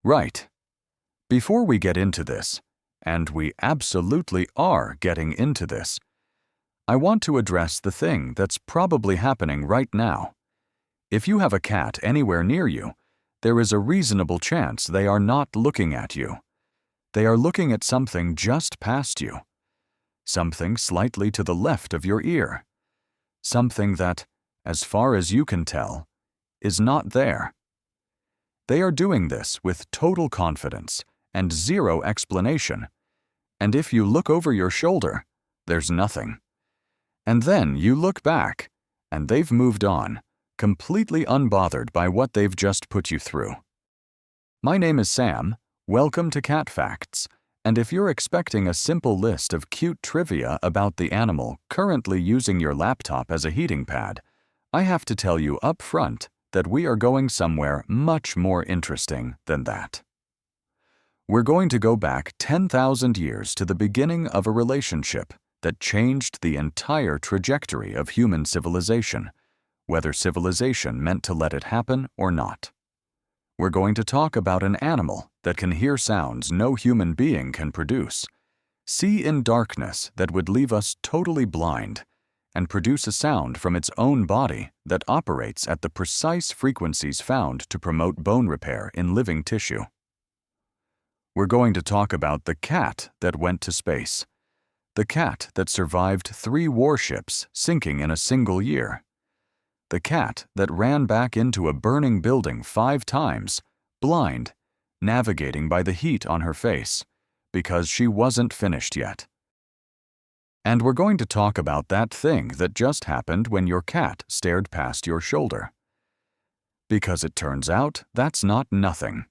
Right. Before we get into this, and we absolutely are getting into this, I want to address the thing that's probably happening right now. If you have a cat anywhere near you, there is a reasonable chance they are not looking at you. They are looking at something just past you. Something slightly to the left of your ear. Something that, as far as you can tell, is not there. They are doing this with total confidence and zero explanation, and if you look over your shoulder, there's nothing. And then you look back, and they've moved on, completely unbothered by what they've just put you through. My name is Sam, welcome to Cat Facts, and if you're expecting a simple list of cute trivia about the animal currently using your laptop as a heating pad, I have to tell you up front that we are going somewhere much more interesting than that. We're going to go back 10,000 years to the beginning of a relationship that changed the entire trajectory of human civilization, whether civilization meant to let it happen or not. We're going to talk about an animal that can hear sounds no human being can produce, see in darkness that would leave us totally blind, and produce a sound from its own body that operates at the precise frequencies found to promote bone repair in living tissue. We're going to talk about the cat that went to space, the cat that survived 3 warships sinking in a single year, the cat that ran back into a burning building 5 times, blind, navigating by the heat on her face, because she wasn't finished yet. And we're going to talk about that thing that just happened when your cat stared past your shoulder. Because it turns out that's not nothing.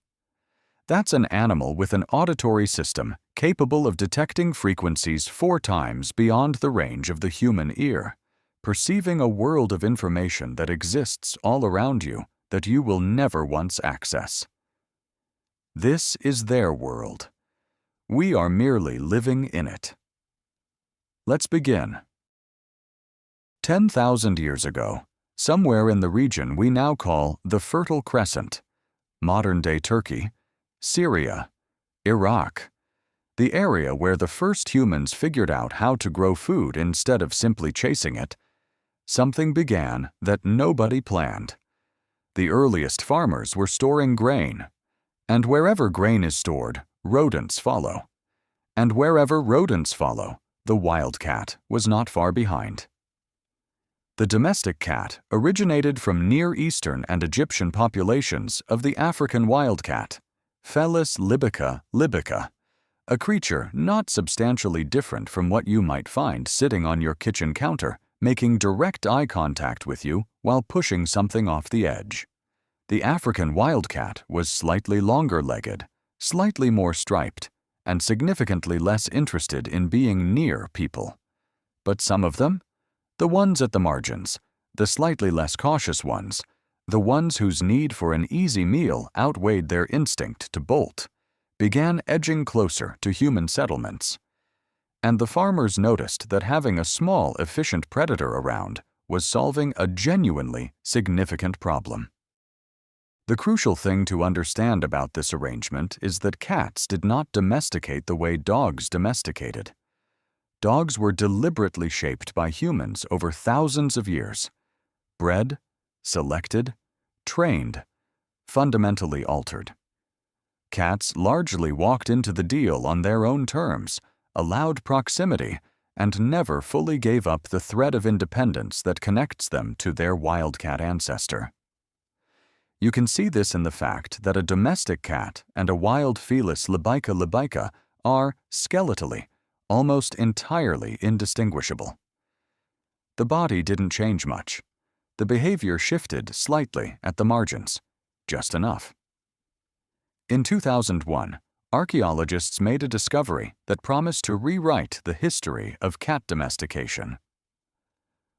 That's an animal with an auditory system capable of detecting frequencies 4 times beyond the range of the human ear, perceiving a world of information that exists all around you that you will never once access. This is their world. We are merely living in it. Let's begin. 10,000 years ago, somewhere in the region we now call the Fertile Crescent, modern-day Turkey, Syria, Iraq, the area where the first humans figured out how to grow food instead of simply chasing it, something began that nobody planned. The earliest farmers were storing grain, and wherever grain is stored, rodents follow. And wherever rodents follow, the wildcat was not far behind. The domestic cat originated from Near Eastern and Egyptian populations of the African wildcat, Felis libica libica, a creature not substantially different from what you might find sitting on your kitchen counter, making direct eye contact with you while pushing something off the edge. The African wildcat was slightly longer-legged, slightly more striped, and significantly less interested in being near people. But some of them, the ones at the margins, the slightly less cautious ones, the ones whose need for an easy meal outweighed their instinct to bolt, began edging closer to human settlements. And the farmers noticed that having a small, efficient predator around was solving a genuinely significant problem. The crucial thing to understand about this arrangement is that cats did not domesticate the way dogs domesticated. Dogs were deliberately shaped by humans over thousands of years, bred, selected, trained, fundamentally altered. Cats largely walked into the deal on their own terms, allowed proximity, and never fully gave up the thread of independence that connects them to their wildcat ancestor. You can see this in the fact that a domestic cat and a wild Felis libica libica are, skeletally, almost entirely indistinguishable. The body didn't change much. The behavior shifted slightly at the margins, just enough. In 2001, archaeologists made a discovery that promised to rewrite the history of cat domestication.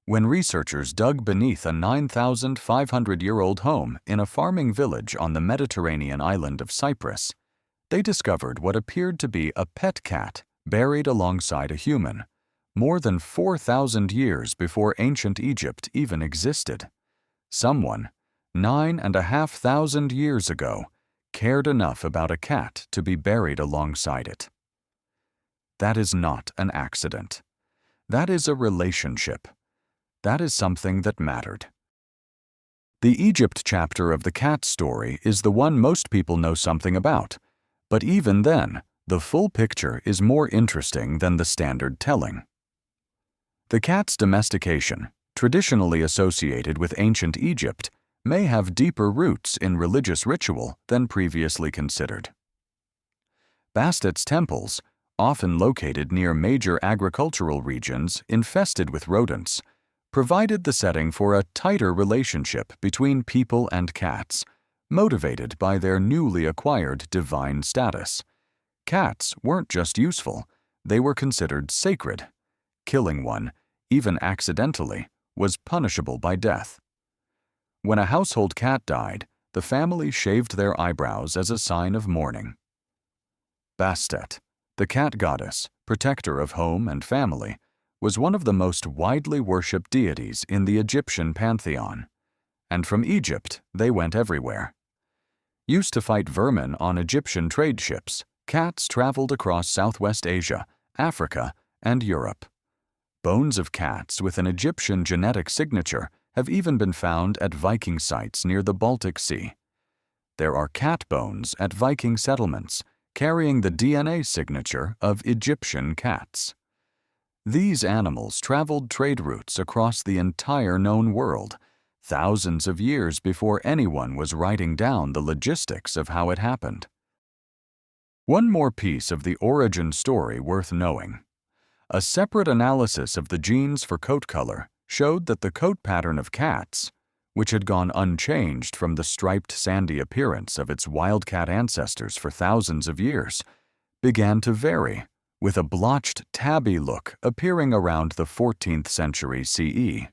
When researchers dug beneath a 9,500-year-old home in a farming village on the Mediterranean island of Cyprus, they discovered what appeared to be a pet cat buried alongside a human, more than 4,000 years before ancient Egypt even existed. Someone, 9,500 years ago, cared enough about a cat to be buried alongside it. That is not an accident. That is a relationship. That is something that mattered. The Egypt chapter of the cat story is the one most people know something about, but even then, the full picture is more interesting than the standard telling. The cat's domestication, traditionally associated with ancient Egypt, may have deeper roots in religious ritual than previously considered. Bastet's temples, often located near major agricultural regions infested with rodents, provided the setting for a tighter relationship between people and cats, motivated by their newly acquired divine status. Cats weren't just useful, they were considered sacred. Killing one, even accidentally, was punishable by death. When a household cat died, the family shaved their eyebrows as a sign of mourning. Bastet, the cat goddess, protector of home and family, was one of the most widely worshipped deities in the Egyptian pantheon, and from Egypt they went everywhere. Used to fight vermin on Egyptian trade ships, cats traveled across Southwest Asia, Africa, and Europe. Bones of cats with an Egyptian genetic signature have even been found at Viking sites near the Baltic Sea. There are cat bones at Viking settlements carrying the DNA signature of Egyptian cats. These animals traveled trade routes across the entire known world, thousands of years before anyone was writing down the logistics of how it happened. One more piece of the origin story worth knowing. A separate analysis of the genes for coat color showed that the coat pattern of cats, which had gone unchanged from the striped sandy appearance of its wildcat ancestors for thousands of years, began to vary, with a blotched tabby look appearing around the 14th century CE.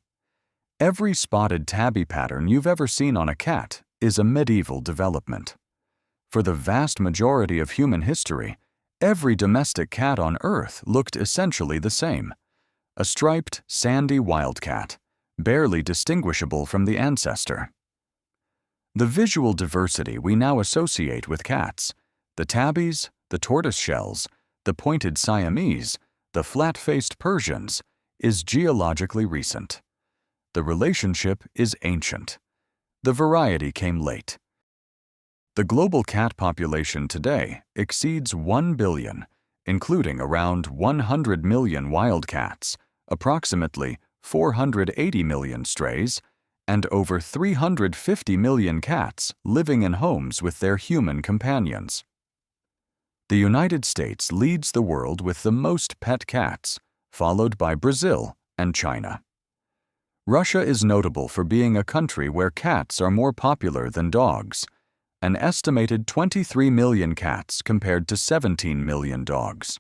Every spotted tabby pattern you've ever seen on a cat is a medieval development. For the vast majority of human history, every domestic cat on Earth looked essentially the same: a striped, sandy wildcat, barely distinguishable from the ancestor. The visual diversity we now associate with cats, the tabbies, the tortoiseshells, the pointed Siamese, the flat-faced Persians, is geologically recent. The relationship is ancient. The variety came late. The global cat population today exceeds 1 billion, including around 100 million wild cats, approximately 480 million strays, and over 350 million cats living in homes with their human companions. The United States leads the world with the most pet cats, followed by Brazil and China. Russia is notable for being a country where cats are more popular than dogs, an estimated 23 million cats compared to 17 million dogs.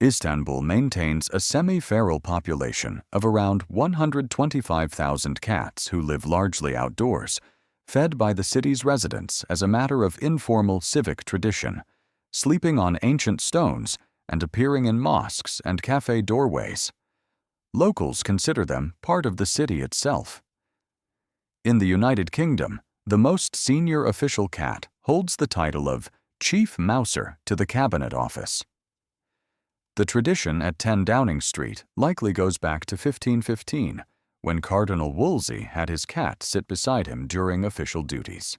Istanbul maintains a semi-feral population of around 125,000 cats who live largely outdoors, fed by the city's residents as a matter of informal civic tradition, sleeping on ancient stones and appearing in mosques and cafe doorways. Locals consider them part of the city itself. In the United Kingdom, the most senior official cat holds the title of Chief Mouser to the Cabinet Office. The tradition at 10 Downing Street likely goes back to 1515, when Cardinal Wolsey had his cat sit beside him during official duties.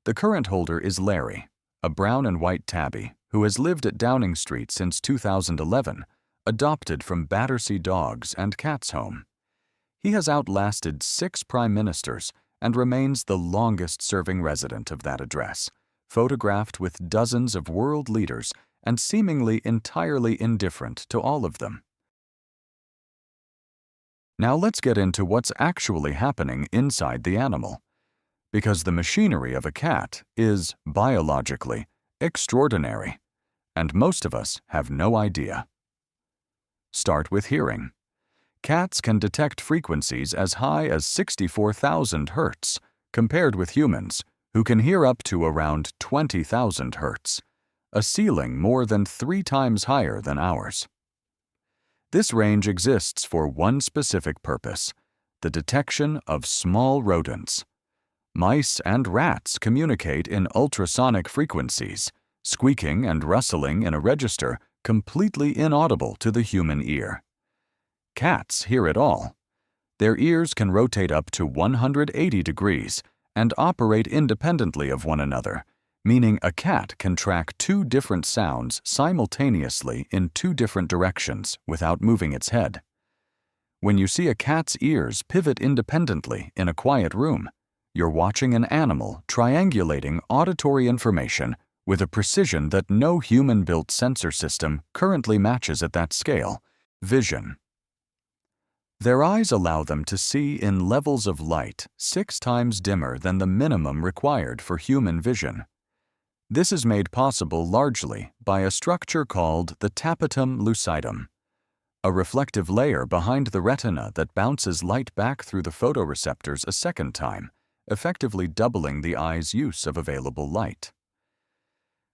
The current holder is Larry, a brown and white tabby who has lived at Downing Street since 2011, adopted from Battersea Dogs and Cats Home. He has outlasted 6 prime ministers and remains the longest-serving resident of that address, photographed with dozens of world leaders and seemingly entirely indifferent to all of them. Now let's get into what's actually happening inside the animal, because the machinery of a cat is, biologically, extraordinary, and most of us have no idea. Start with hearing. Cats can detect frequencies as high as 64,000 Hz, compared with humans, who can hear up to around 20,000 Hz, a ceiling more than 3 times higher than ours. This range exists for one specific purpose: the detection of small rodents. Mice and rats communicate in ultrasonic frequencies, squeaking and rustling in a register completely inaudible to the human ear. Cats hear it all. Their ears can rotate up to 180 degrees and operate independently of one another, meaning a cat can track two different sounds simultaneously in two different directions without moving its head. When you see a cat's ears pivot independently in a quiet room, you're watching an animal triangulating auditory information with a precision that no human-built sensor system currently matches at that scale. Vision. Their eyes allow them to see in levels of light 6 times dimmer than the minimum required for human vision. This is made possible largely by a structure called the tapetum lucidum, a reflective layer behind the retina that bounces light back through the photoreceptors a second time, effectively doubling the eye's use of available light.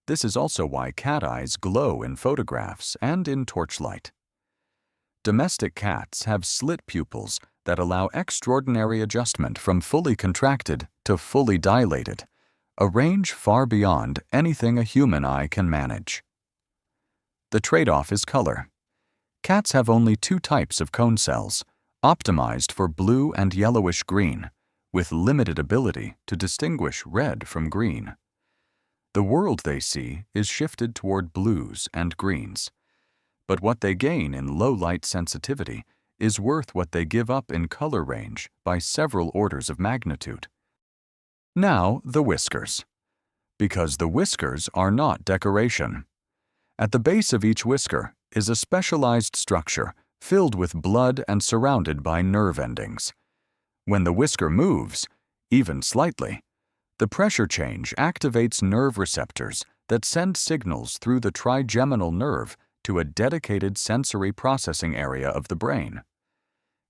This is also why cat eyes glow in photographs and in torchlight. Domestic cats have slit pupils that allow extraordinary adjustment from fully contracted to fully dilated, a range far beyond anything a human eye can manage. The trade-off is color. Cats have only 2 types of cone cells, optimized for blue and yellowish green, with limited ability to distinguish red from green. The world they see is shifted toward blues and greens, but what they gain in low light sensitivity is worth what they give up in color range by several orders of magnitude. Now, the whiskers. Because the whiskers are not decoration. At the base of each whisker is a specialized structure filled with blood and surrounded by nerve endings. When the whisker moves, even slightly, the pressure change activates nerve receptors that send signals through the trigeminal nerve to a dedicated sensory processing area of the brain.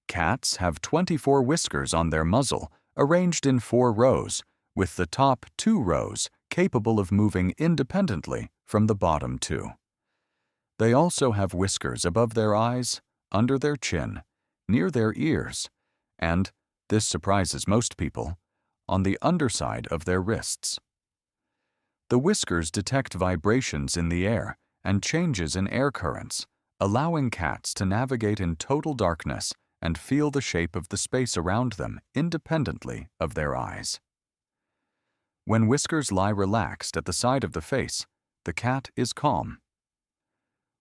Cats have 24 whiskers on their muzzle, arranged in 4 rows, with the top 2 rows capable of moving independently from the bottom 2. They also have whiskers above their eyes, under their chin, near their ears, and, this surprises most people, on the underside of their wrists. The whiskers detect vibrations in the air and changes in air currents, allowing cats to navigate in total darkness and feel the shape of the space around them independently of their eyes. When whiskers lie relaxed at the side of the face, the cat is calm.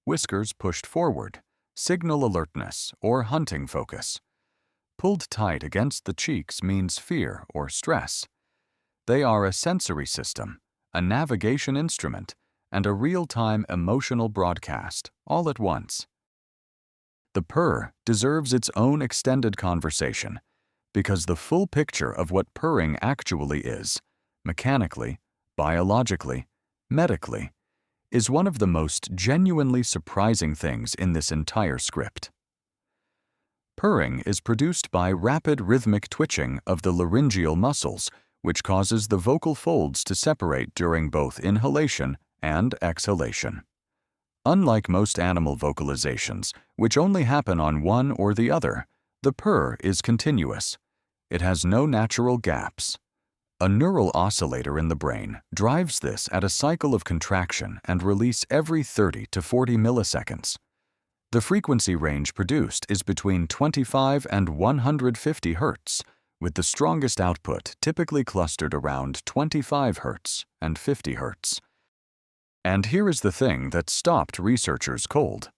Whiskers pushed forward signal alertness or hunting focus. Pulled tight against the cheeks means fear or stress. They are a sensory system, a navigation instrument, and a real-time emotional broadcast, all at once. The purr deserves its own extended conversation, because the full picture of what purring actually is, mechanically, biologically, medically, is one of the most genuinely surprising things in this entire script. Purring is produced by rapid rhythmic twitching of the laryngeal muscles, which causes the vocal folds to separate during both inhalation and exhalation. Unlike most animal vocalizations, which only happen on one or the other, the purr is continuous. It has no natural gaps. A neural oscillator in the brain drives this at a cycle of contraction and release every 30 to 40 milliseconds. The frequency range produced is between 25 and 150 Hz, with the strongest output typically clustered around 25 Hz and 50 Hz. And here is the thing that stopped researchers cold.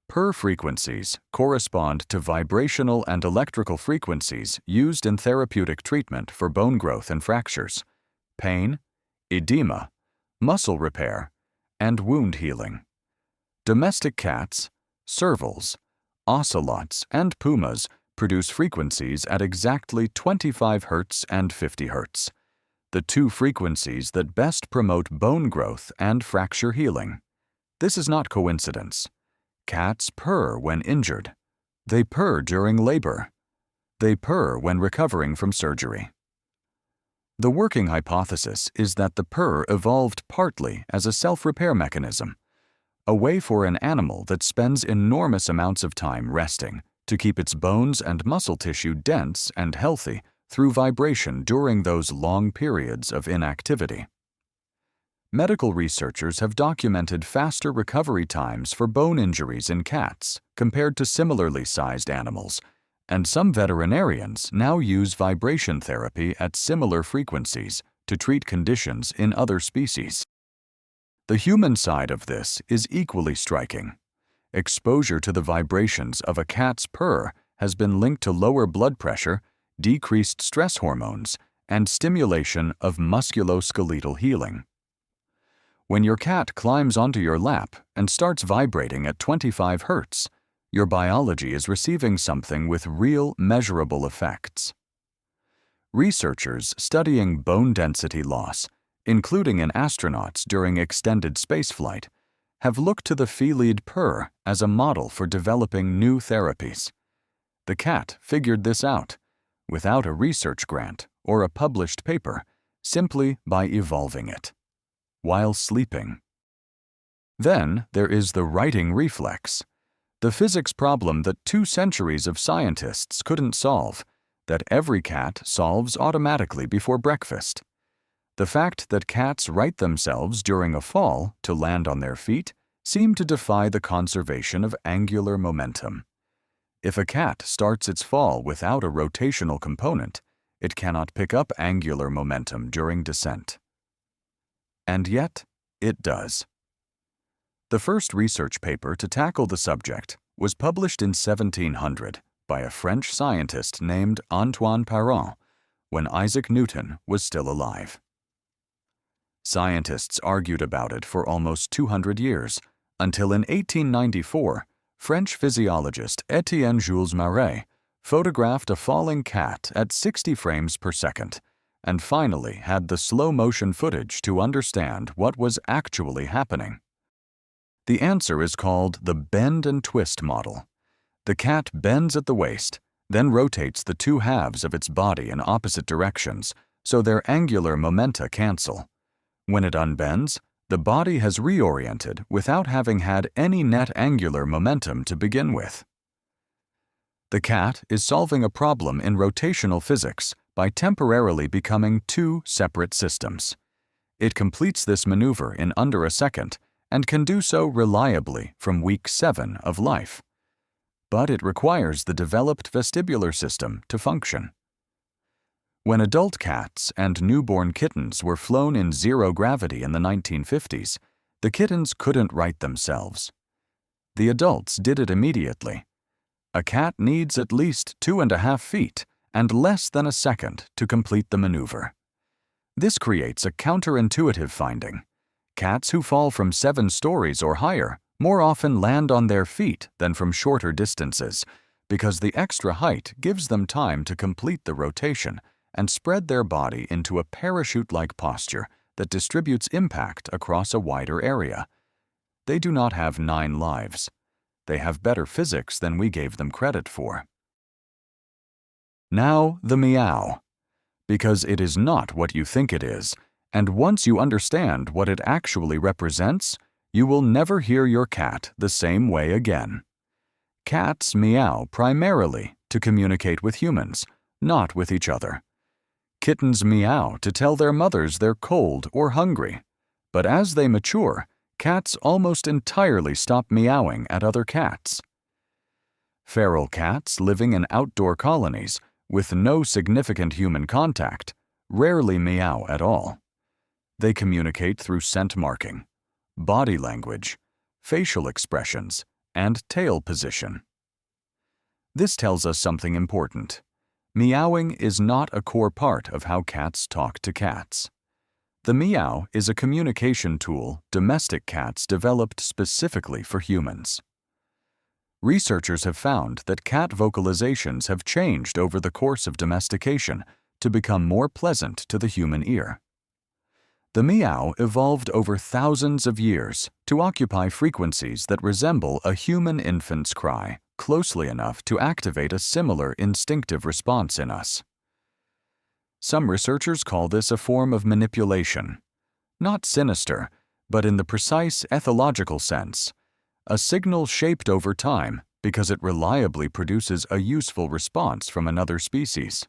Purr frequencies correspond to vibrational and electrical frequencies used in therapeutic treatment for bone growth and fractures, pain, edema, muscle repair, and wound healing. Domestic cats, servals, ocelots, and pumas produce frequencies at exactly 25 Hz and 50 Hz, the 2 frequencies that best promote bone growth and fracture healing. This is not coincidence. Cats purr when injured. They purr during labor. They purr when recovering from surgery. The working hypothesis is that the purr evolved partly as a self-repair mechanism, a way for an animal that spends enormous amounts of time resting to keep its bones and muscle tissue dense and healthy through vibration during those long periods of inactivity. Medical researchers have documented faster recovery times for bone injuries in cats compared to similarly sized animals, and some veterinarians now use vibration therapy at similar frequencies to treat conditions in other species. The human side of this is equally striking. Exposure to the vibrations of a cat's purr has been linked to lower blood pressure, decreased stress hormones, and stimulation of musculoskeletal healing. When your cat climbs onto your lap and starts vibrating at 25 Hz, your biology is receiving something with real, measurable effects. Researchers studying bone density loss, including in astronauts during extended spaceflight, have looked to the felid purr as a model for developing new therapies. The cat figured this out, without a research grant or a published paper, simply by evolving it, while sleeping. Then there is the writing reflex, the physics problem that 2 centuries of scientists couldn't solve, that every cat solves automatically before breakfast. The fact that cats right themselves during a fall to land on their feet seem to defy the conservation of angular momentum. If a cat starts its fall without a rotational component, it cannot pick up angular momentum during descent. And yet, it does. The first research paper to tackle the subject was published in 1700 by a French scientist named Antoine Parent, when Isaac Newton was still alive. Scientists argued about it for almost 200 years, until in 1894, French physiologist Étienne Jules Marey photographed a falling cat at 60 frames per second, and finally had the slow-motion footage to understand what was actually happening. The answer is called the bend and twist model. The cat bends at the waist, then rotates the 2 halves of its body in opposite directions, so their angular momenta cancel. When it unbends, the body has reoriented without having had any net angular momentum to begin with. The cat is solving a problem in rotational physics by temporarily becoming 2 separate systems. It completes this maneuver in under a second and can do so reliably from week 7 of life. But it requires the developed vestibular system to function. When adult cats and newborn kittens were flown in zero gravity in the 1950s, the kittens couldn't right themselves. The adults did it immediately. A cat needs at least 2.5 feet and less than a second to complete the maneuver. This creates a counterintuitive finding. Cats who fall from 7 stories or higher more often land on their feet than from shorter distances, because the extra height gives them time to complete the rotation and spread their body into a parachute-like posture that distributes impact across a wider area. They do not have 9 lives. They have better physics than we gave them credit for. Now the meow, because it is not what you think it is, and once you understand what it actually represents, you will never hear your cat the same way again. Cats meow primarily to communicate with humans, not with each other. Kittens meow to tell their mothers they're cold or hungry, but as they mature, cats almost entirely stop meowing at other cats. Feral cats living in outdoor colonies with no significant human contact rarely meow at all. They communicate through scent marking, body language, facial expressions, and tail position. This tells us something important. Meowing is not a core part of how cats talk to cats. The meow is a communication tool domestic cats developed specifically for humans. Researchers have found that cat vocalizations have changed over the course of domestication to become more pleasant to the human ear. The meow evolved over thousands of years to occupy frequencies that resemble a human infant's cry, closely enough to activate a similar instinctive response in us. Some researchers call this a form of manipulation. Not sinister, but in the precise ethological sense, a signal shaped over time because it reliably produces a useful response from another species.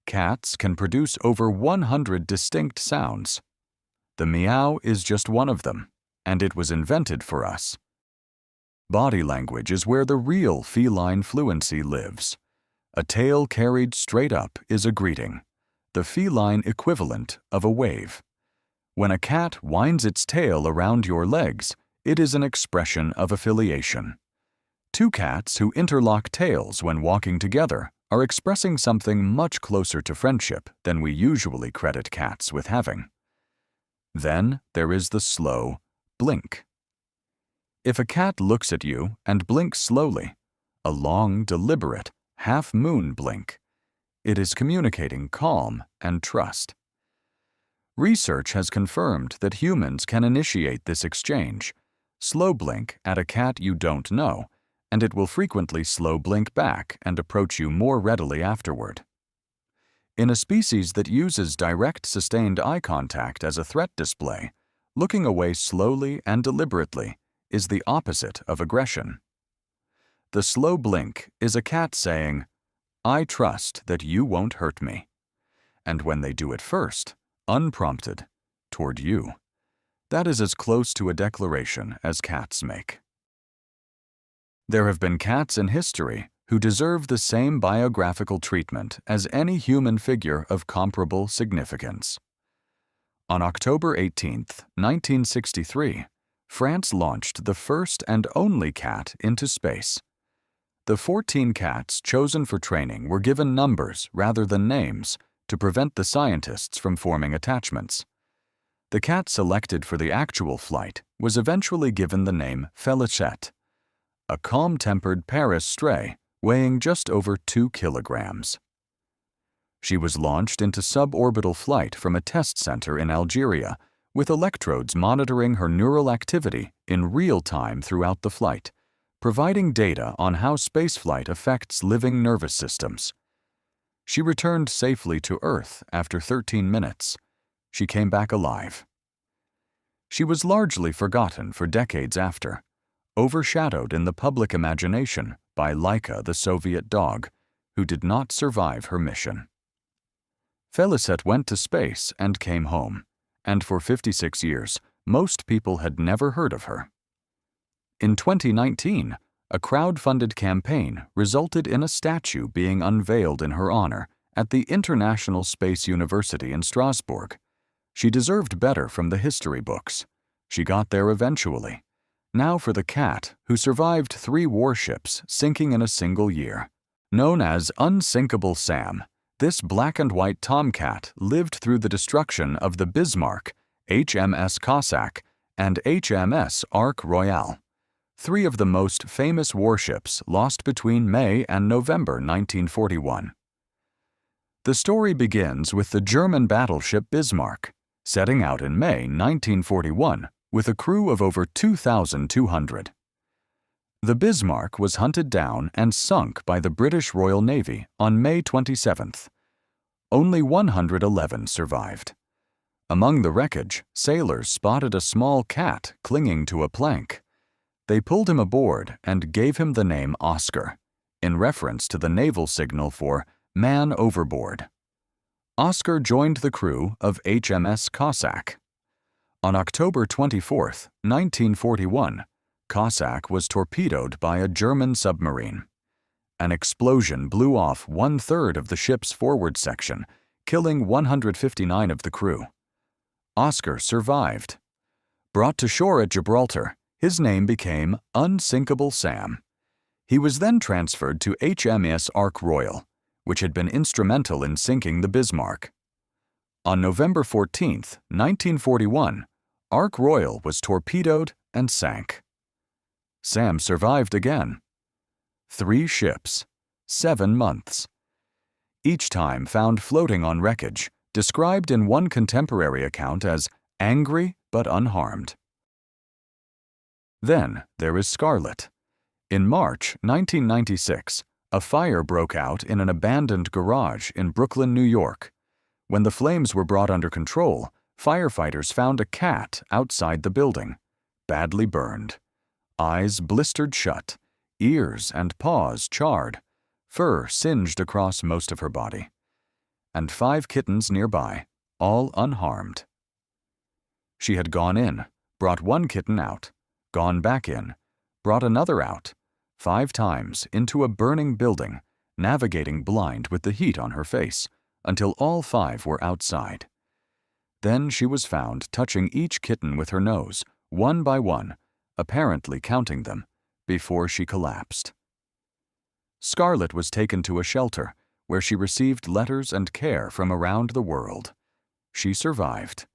Cats can produce over 100 distinct sounds. The meow is just one of them, and it was invented for us. Body language is where the real feline fluency lives. A tail carried straight up is a greeting, the feline equivalent of a wave. When a cat winds its tail around your legs, it is an expression of affiliation. Two cats who interlock tails when walking together are expressing something much closer to friendship than we usually credit cats with having. Then there is the slow blink. If a cat looks at you and blinks slowly, a long, deliberate, half-moon blink, it is communicating calm and trust. Research has confirmed that humans can initiate this exchange. Slow blink at a cat you don't know, and it will frequently slow blink back and approach you more readily afterward. In a species that uses direct sustained eye contact as a threat display, looking away slowly and deliberately is the opposite of aggression. The slow blink is a cat saying, "I trust that you won't hurt me." And when they do it first, unprompted, toward you, that is as close to a declaration as cats make. There have been cats in history who deserve the same biographical treatment as any human figure of comparable significance. On October 18, 1963, France launched the first and only cat into space. The 14 cats chosen for training were given numbers rather than names to prevent the scientists from forming attachments. The cat selected for the actual flight was eventually given the name Félicette, a calm-tempered Paris stray weighing just over 2 kilograms. She was launched into suborbital flight from a test center in Algeria, with electrodes monitoring her neural activity in real time throughout the flight, providing data on how spaceflight affects living nervous systems. She returned safely to Earth after 13 minutes. She came back alive. She was largely forgotten for decades after, overshadowed in the public imagination by Laika the Soviet dog, who did not survive her mission. Félicette went to space and came home, and for 56 years, most people had never heard of her. In 2019, a crowd-funded campaign resulted in a statue being unveiled in her honor at the International Space University in Strasbourg. She deserved better from the history books. She got there eventually. Now for the cat who survived 3 warships sinking in a single year. Known as Unsinkable Sam, this black and white tomcat lived through the destruction of the Bismarck, HMS Cossack, and HMS Ark Royal, 3 of the most famous warships lost between May and November 1941. The story begins with the German battleship Bismarck, setting out in May 1941 with a crew of over 2,200. The Bismarck was hunted down and sunk by the British Royal Navy on May 27th. Only 111 survived. Among the wreckage, sailors spotted a small cat clinging to a plank. They pulled him aboard and gave him the name Oscar, in reference to the naval signal for "man overboard." Oscar joined the crew of HMS Cossack. On October 24, 1941, Cossack was torpedoed by a German submarine. An explosion blew off 1/3 of the ship's forward section, killing 159 of the crew. Oscar survived. Brought to shore at Gibraltar, his name became Unsinkable Sam. He was then transferred to HMS Ark Royal, which had been instrumental in sinking the Bismarck. On November 14, 1941, Ark Royal was torpedoed and sank. Sam survived again. 3 ships, 7 months. Each time found floating on wreckage, described in one contemporary account as angry but unharmed. Then there is Scarlet. In March 1996, a fire broke out in an abandoned garage in Brooklyn, New York. When the flames were brought under control, firefighters found a cat outside the building, badly burned. Eyes blistered shut, ears and paws charred, fur singed across most of her body. and 5 kittens nearby, all unharmed. She had gone in, brought 1 kitten out, gone back in, brought another out, 5 times into a burning building, navigating blind with the heat on her face, until all 5 were outside. Then she was found touching each kitten with her nose, one by one, apparently counting them, before she collapsed. Scarlet was taken to a shelter, where she received letters and care from around the world. She survived.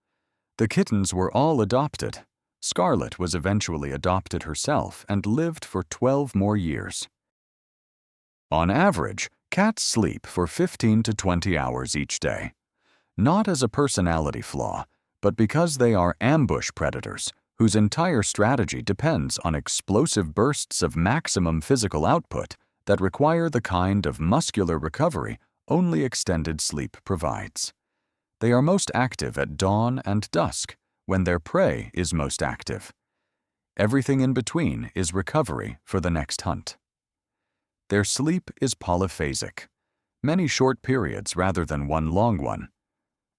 The kittens were all adopted. Scarlet was eventually adopted herself and lived for 12 more years. On average, cats sleep for 15 to 20 hours each day. Not as a personality flaw, but because they are ambush predators whose entire strategy depends on explosive bursts of maximum physical output that require the kind of muscular recovery only extended sleep provides. They are most active at dawn and dusk, when their prey is most active. Everything in between is recovery for the next hunt. Their sleep is polyphasic, many short periods rather than one long one,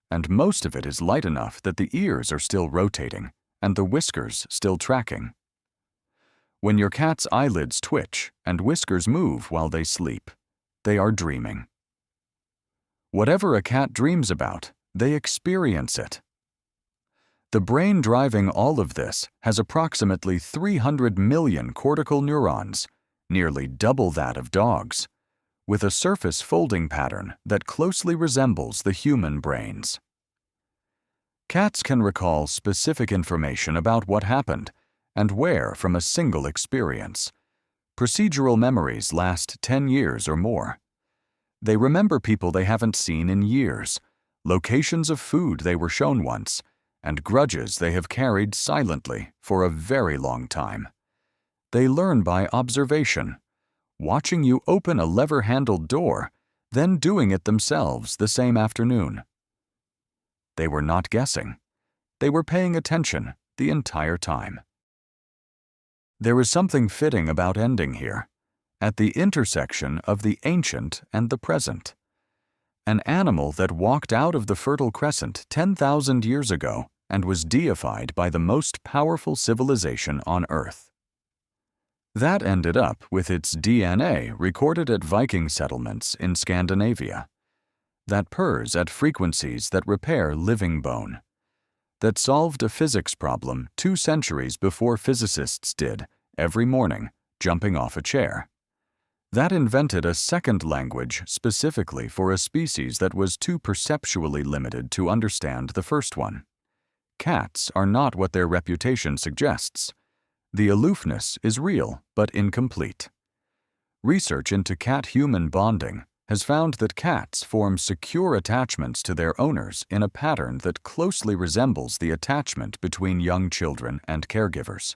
and most of it is light enough that the ears are still rotating and the whiskers still tracking. When your cat's eyelids twitch and whiskers move while they sleep, they are dreaming. Whatever a cat dreams about, they experience it. The brain driving all of this has approximately 300 million cortical neurons, nearly double that of dogs, with a surface folding pattern that closely resembles the human brain's. Cats can recall specific information about what happened and where from a single experience. Procedural memories last 10 years or more. They remember people they haven't seen in years, locations of food they were shown once, and grudges they have carried silently for a very long time. They learn by observation, watching you open a lever-handled door, then doing it themselves the same afternoon. They were not guessing. They were paying attention the entire time. There is something fitting about ending here, at the intersection of the ancient and the present. An animal that walked out of the Fertile Crescent 10,000 years ago and was deified by the most powerful civilization on Earth. That ended up with its DNA recorded at Viking settlements in Scandinavia. That purrs at frequencies that repair living bone. That solved a physics problem 2 centuries before physicists did, every morning, jumping off a chair. That invented a second language specifically for a species that was too perceptually limited to understand the first one. Cats are not what their reputation suggests. The aloofness is real, but incomplete. Research into cat-human bonding has found that cats form secure attachments to their owners in a pattern that closely resembles the attachment between young children and caregivers,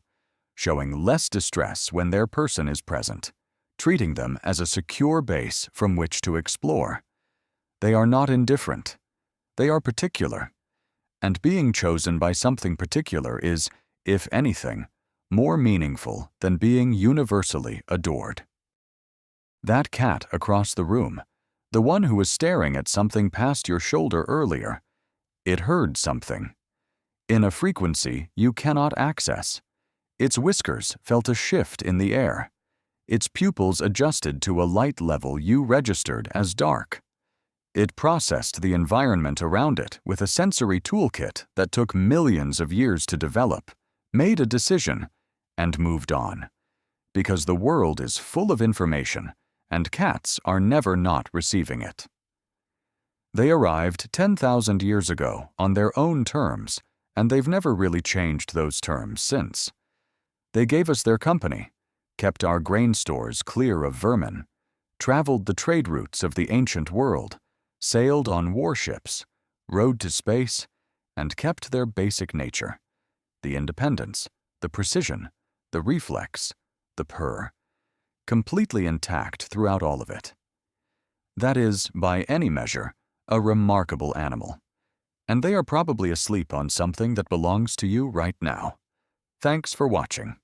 showing less distress when their person is present, treating them as a secure base from which to explore. They are not indifferent. They are particular. And being chosen by something particular is, if anything, more meaningful than being universally adored. That cat across the room, the one who was staring at something past your shoulder earlier, it heard something. In a frequency you cannot access. Its whiskers felt a shift in the air. Its pupils adjusted to a light level you registered as dark. It processed the environment around it with a sensory toolkit that took millions of years to develop, made a decision, and moved on. Because the world is full of information, and cats are never not receiving it. They arrived 10,000 years ago on their own terms, and they've never really changed those terms since. They gave us their company, kept our grain stores clear of vermin, traveled the trade routes of the ancient world, sailed on warships, rode to space, and kept their basic nature: the independence, the precision, the reflex, the purr, completely intact throughout all of it. That is, by any measure, a remarkable animal. And they are probably asleep on something that belongs to you right now. Thanks for watching.